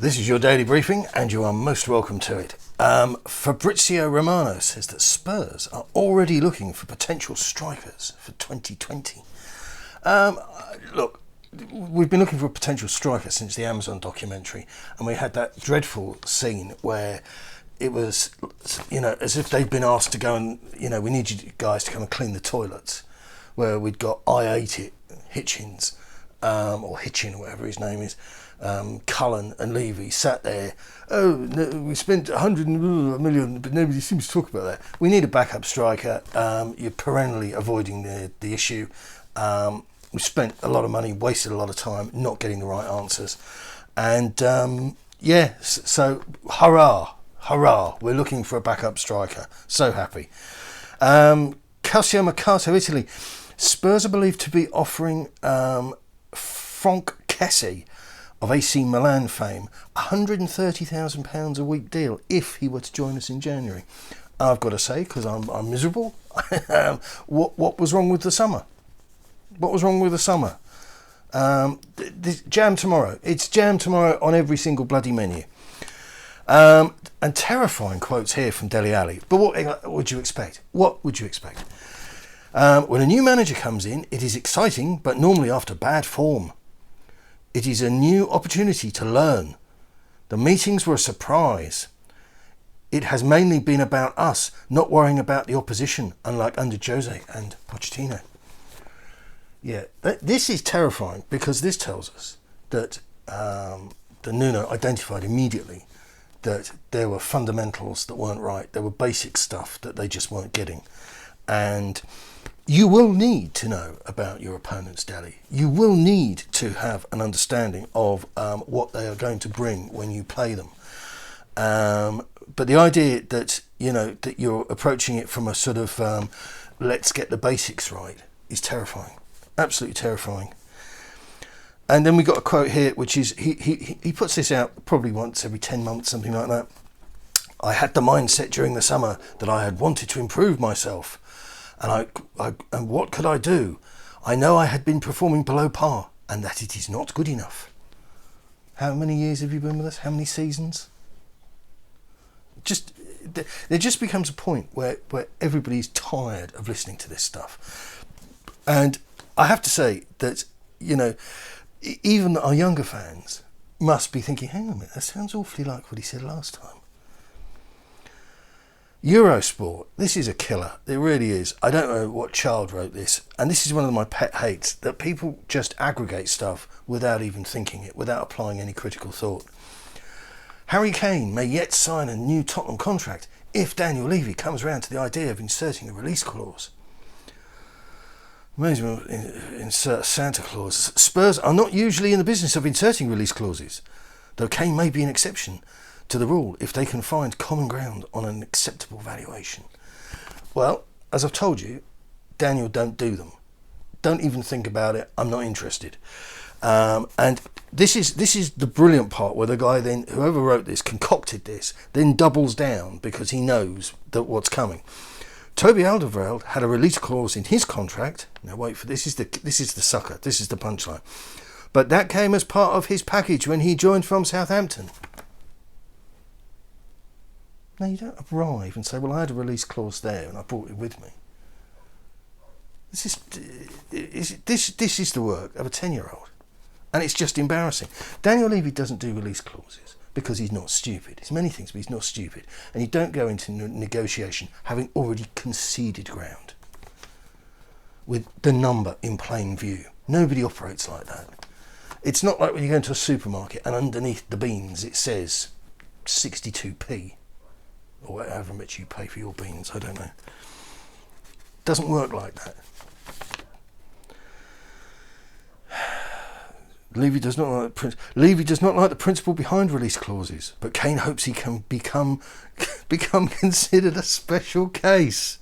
This is your daily briefing, and you are most welcome to it. Fabrizio Romano says that Spurs are already looking for potential strikers for 2020. Look, we've been looking for a potential striker since the Amazon documentary, and we had that dreadful scene where it was, as if they'd been asked to go and, we need you guys to come and clean the toilets, where we'd got Hitchens, or Hitchin, whatever his name is, Cullen and Levy sat there. Oh, no, we spent 100 million, but nobody seems to talk about that. We need a backup striker. You're perennially avoiding the issue. We spent a lot of money, wasted a lot of time, not getting the right answers. And so hurrah, we're looking for a backup striker. So happy. Calcio Mercato Italy. Spurs are believed to be offering Franck Kessie of AC Milan fame £130,000 a week deal if he were to join us in January. I've got to say, because I'm miserable, what was wrong with the summer? What was wrong with the summer? Jam tomorrow. It's jam tomorrow on every single bloody menu. And terrifying quotes here from Dele Alli. But what would you expect? What would you expect? When a new manager comes in, it is exciting, but normally after bad form. It is a new opportunity to learn. The meetings were a surprise. It has mainly been about us, not worrying about the opposition, unlike under Jose and Pochettino. Yeah, this is terrifying because this tells us that the Nuno identified immediately that there were fundamentals that weren't right. There were basic stuff that they just weren't getting. And you will need to know about your opponent's Dele. You will need to have an understanding of what they are going to bring when you play them. But the idea that, that you're approaching it from a sort of let's get the basics right is terrifying. Absolutely terrifying. And then we got a quote here, which is, he puts this out probably once every 10 months, something like that. I had the mindset during the summer that I had wanted to improve myself. And what could I do? I know I had been performing below par and that it is not good enough. How many years have you been with us? How many seasons? There just becomes a point where everybody's tired of listening to this stuff. And I have to say that, even our younger fans must be thinking, hang on a minute, that sounds awfully like what he said last time. Eurosport, this is a killer. It really is. I don't know what child wrote this, and this is one of my pet hates, that people just aggregate stuff without even thinking it, without applying any critical thought. Harry Kane may yet sign a new Tottenham contract if Daniel Levy comes round to the idea of inserting a release clause. May as well insert Santa Claus. Spurs are not usually in the business of inserting release clauses, though Kane may be an exception to the rule if they can find common ground on an acceptable valuation. Well, as I've told you, Daniel, don't do them. Don't even think about it. I'm not interested. And this is the brilliant part where the guy then, whoever wrote this, concocted this, then doubles down because he knows that what's coming. Toby Alderweireld had a release clause in his contract. Now wait for this. This is the sucker. This is the punchline. But that came as part of his package when he joined from Southampton. Now you don't arrive and say, well, I had a release clause there and I brought it with me. This is the work of a 10-year-old. And it's just embarrassing. Daniel Levy doesn't do release clauses because he's not stupid. He's many things, but he's not stupid. And you don't go into negotiation having already conceded ground with the number in plain view. Nobody operates like that. It's not like when you go into a supermarket and underneath the beans it says 62p. Or however much you pay for your beans, I don't know. Doesn't work like that. Levy does not like the principle behind release clauses, but Kane hopes he can become considered a special case.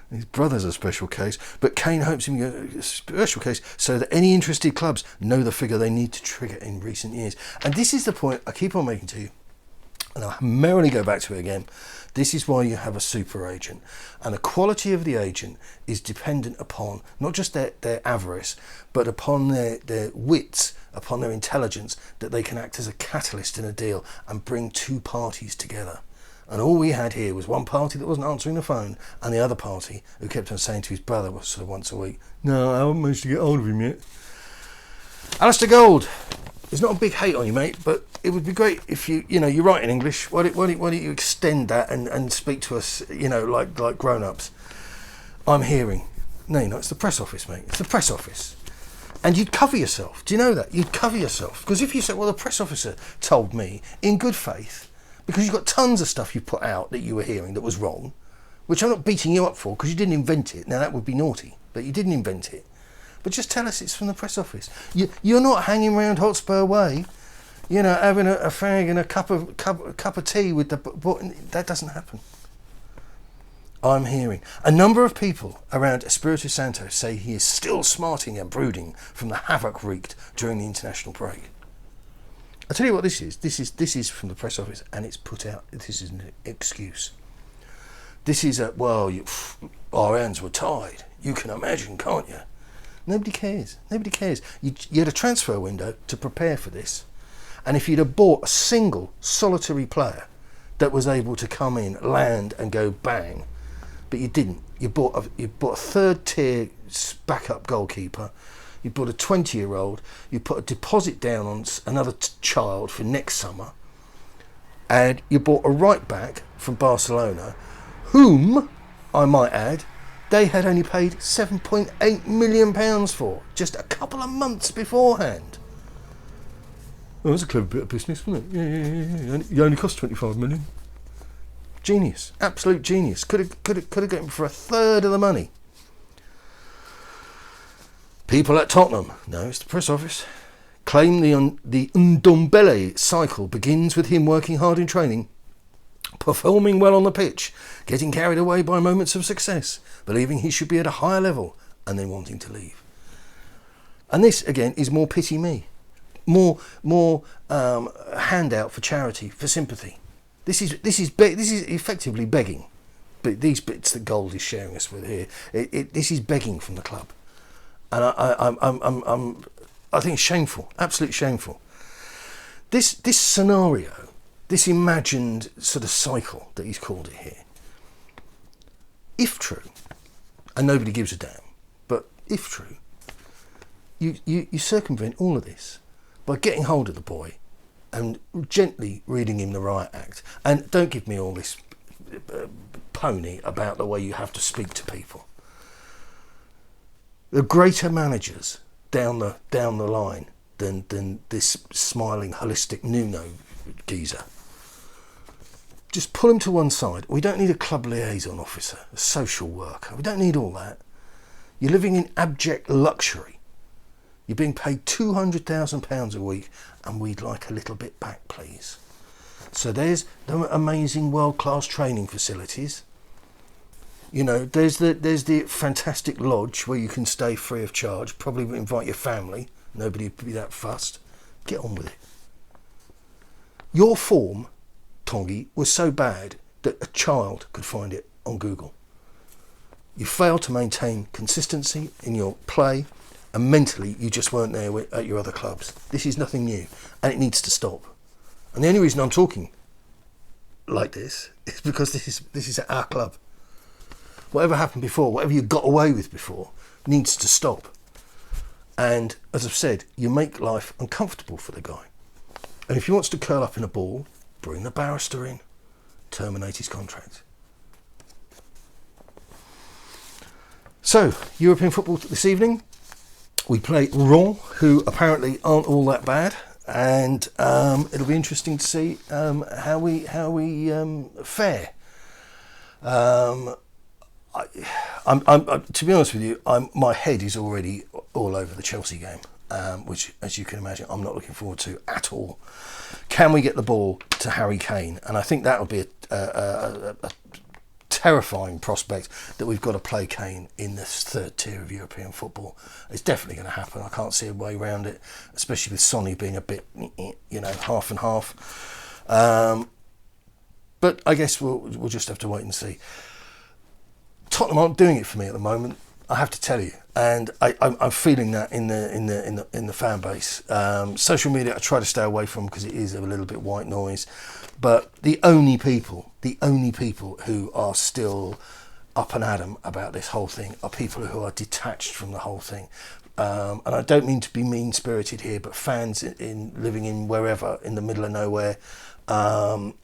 His brother's a special case, but Kane hopes he can be a special case so that any interested clubs know the figure they need to trigger in recent years. And this is the point I keep on making to you. And I'll merrily go back to it again. This is why you have a super agent. And the quality of the agent is dependent upon not just their avarice, but upon their wits, upon their intelligence, that they can act as a catalyst in a deal and bring two parties together. And all we had here was one party that wasn't answering the phone, and the other party who kept on saying to his brother sort of once a week, "No, I haven't managed to get hold of him yet." Alistair Gold, there's not a big hate on you, mate, but it would be great if you write in English. Why don't you extend that and speak to us, like grown-ups? I'm hearing. No, it's the press office, mate. It's the press office. And you'd cover yourself. Do you know that? You'd cover yourself. Because if you say, well, the press officer told me in good faith, because you've got tons of stuff you put out that you were hearing that was wrong, which I'm not beating you up for because you didn't invent it. Now, that would be naughty, but you didn't invent it. But just tell us it's from the press office. You're not hanging around Hotspur Way, having a fag and a cup of tea with the... That doesn't happen. I'm hearing a number of people around Espírito Santo say he is still smarting and brooding from the havoc wreaked during the international break. I'll tell you what this is. This is from the press office, and it's put out. This is an excuse. This is our hands were tied. You can imagine, can't you? Nobody cares. Nobody cares. You had a transfer window to prepare for this, and if you'd have bought a single solitary player that was able to come in, land, and go bang, but you didn't. You bought a third tier backup goalkeeper. You bought a 20-year-old. You put a deposit down on another child for next summer, and you bought a right back from Barcelona, whom I might add, they had only paid £7.8 million for just a couple of months beforehand. Well, that's a clever bit of business, wasn't it? Yeah. It only cost £25 million. Genius, absolute genius. Could have got him for a third of the money. People at Tottenham, no, it's the press office, claim the Ndombele cycle begins with him working hard in training, performing well on the pitch, getting carried away by moments of success, believing he should be at a higher level, and then wanting to leave. And this, again, is more pity me. More handout for charity, for sympathy. This is effectively begging. But these bits that Gold is sharing us with here, this is begging from the club. And I think it's shameful, absolutely shameful. This scenario, this imagined sort of cycle that he's called it here, if true, and nobody gives a damn, but if true, you circumvent all of this by getting hold of the boy and gently reading him the riot act. And don't give me all this pony about the way you have to speak to people. The greater managers down the line than this smiling holistic Nuno geezer. Just pull him to one side. We don't need a club liaison officer, a social worker. We don't need all that. You're living in abject luxury. You're being paid £200,000 a week, and we'd like a little bit back, please. So there's the amazing world-class training facilities. There's the fantastic lodge where you can stay free of charge. Probably invite your family. Nobody would be that fussed. Get on with it. Your form, Tongi, was so bad that a child could find it on Google. You failed to maintain consistency in your play, and mentally you just weren't there at your other clubs. This is nothing new, and it needs to stop. And the only reason I'm talking like this is because this is at our club. Whatever happened before, whatever you got away with before, needs to stop. And as I've said, you make life uncomfortable for the guy. And if he wants to curl up in a ball, bring the barrister in, terminate his contract. So, European football this evening. We play Rennes, who apparently aren't all that bad. And it'll be interesting to see how we fare. To be honest with you, my head is already all over the Chelsea game, which, as you can imagine, I'm not looking forward to at all. Can we get the ball to Harry Kane? And I think that would be a terrifying prospect, that we've got to play Kane in this third tier of European football. It's definitely going to happen. I can't see a way around it, especially with Sonny being a bit, half and half. But I guess we'll just have to wait and see. Tottenham aren't doing it for me at the moment, I have to tell you, and I'm feeling that in the fan base. Social media I try to stay away from because it is a little bit white noise. But the only people who are still up and at 'em about this whole thing are people who are detached from the whole thing. And I don't mean to be mean-spirited here, but fans living in wherever, in the middle of nowhere,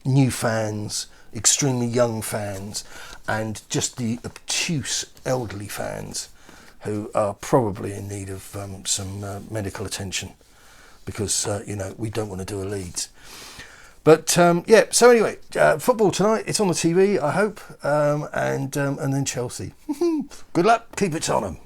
new fans, extremely young fans, and just the obtuse elderly fans who are probably in need of some medical attention because, we don't want to do a Leeds. But, so anyway, football tonight, it's on the TV, I hope, and then Chelsea. Good luck, keep it on 'em.